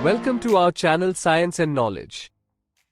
Welcome to our channel Science and Knowledge.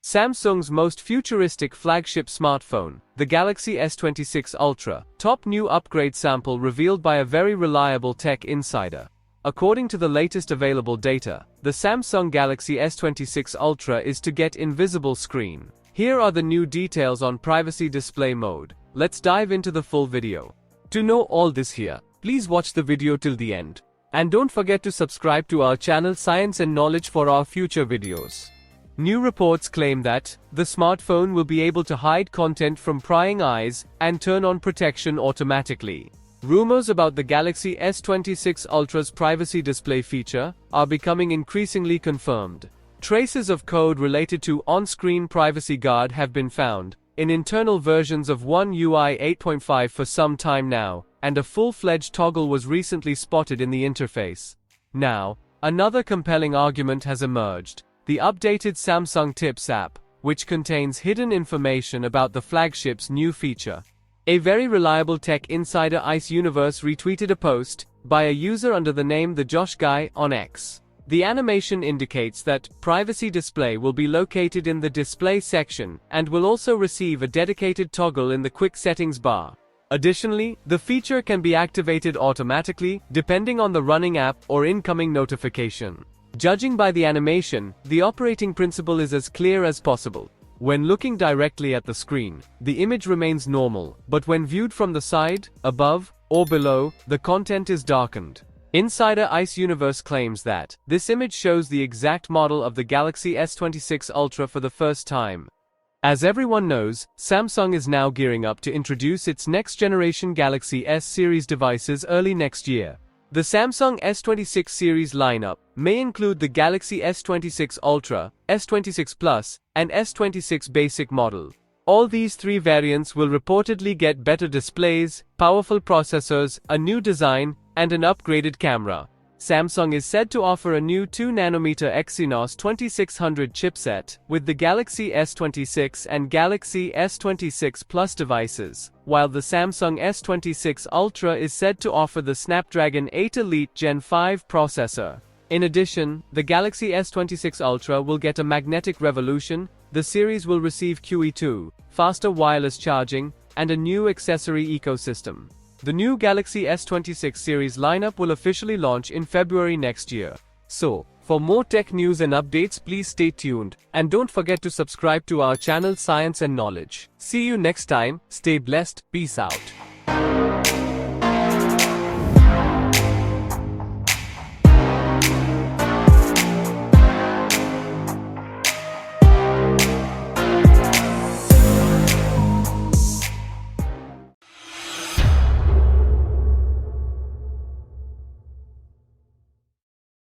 Samsung's most futuristic flagship smartphone, the Galaxy S26 Ultra, top new upgrade sample revealed by a very reliable tech insider. According to the latest available data, the Samsung Galaxy S26 Ultra is to get invisible screen. Here are the new details on privacy display mode. Let's dive into the full video. To know all this here, please watch the video till the end. And don't forget to subscribe to our channel Science and Knowledge for our future videos. New reports claim that the smartphone will be able to hide content from prying eyes and turn on protection automatically. Rumors about the Galaxy S26 Ultra's privacy display feature are becoming increasingly confirmed. Traces of code related to on-screen privacy guard have been found in internal versions of One UI 8.5 for some time now, and a full-fledged toggle was recently spotted in the interface. Now, another compelling argument has emerged: the updated Samsung Tips app, which contains hidden information about the flagship's new feature. A very reliable tech insider Ice Universe retweeted a post by a user under the name The Josh Guy on X. The animation indicates that privacy display will be located in the display section and will also receive a dedicated toggle in the quick settings bar. Additionally, the feature can be activated automatically, depending on the running app or incoming notification. Judging by the animation, the operating principle is as clear as possible. When looking directly at the screen, the image remains normal, but when viewed from the side, above, or below, the content is darkened. Insider Ice Universe claims that this image shows the exact model of the Galaxy S26 Ultra for the first time. As everyone knows, Samsung is now gearing up to introduce its next-generation Galaxy S series devices early next year. The Samsung S26 series lineup may include the Galaxy S26 Ultra, S26 Plus, and S26 Basic model. All these three variants will reportedly get better displays, powerful processors, a new design, and an upgraded camera. Samsung is said to offer a new 2nm Exynos 2600 chipset with the Galaxy S26 and Galaxy S26 Plus devices, while the Samsung S26 Ultra is said to offer the Snapdragon 8 Elite Gen 5 processor. In addition, the Galaxy S26 Ultra will get a magnetic revolution, the series will receive QE2, faster wireless charging, and a new accessory ecosystem. The new Galaxy S26 series lineup will officially launch in February next year. So, for more tech news and updates, please stay tuned, and don't forget to subscribe to our channel Science and Knowledge. See you next time, stay blessed, peace out.